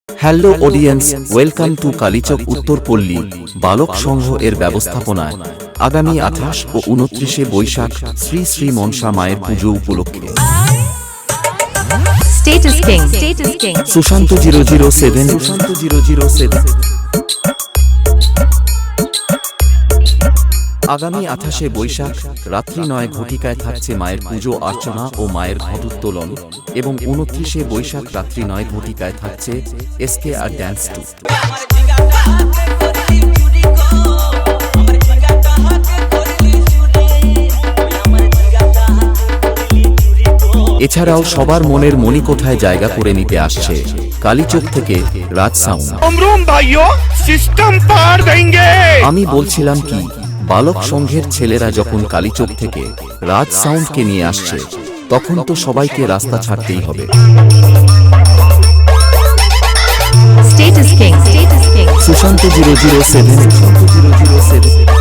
Hello audience, welcome to Kaliachak Uttarpalli বালক সংঘ এর ব্যবস্থাপনায় আগামী 28 ও 29 বৈশাখ শ্রী শ্রী মনসা মায়ের পুজো উপলক্ষে Status King সুশান্ত 007 আগামী 28 বৈশাখ রাত্রি 9 ঘটিকায় থাকছে মায়ের পুজো অর্চনা ও মায়ের ঘটোত্তোলন এবং 29 বৈশাখ রাত্রি 9 ঘটিকায় থাকছে SKR ড্যান্স 2। এছাড়াও সবার মনের মণিকোঠায় জায়গা করে নিতে আসছে কালীচক থেকে রাজ সাউন্ড। আমি বলছিলাম কি, বালক সংঘের ছেলেরা যখন কালীচক থেকে রাজ সাউন্ডকে নিয়ে আসছে তখন তো সবাইকে রাস্তা ছাড়তেই হবে। Status King Sushant 007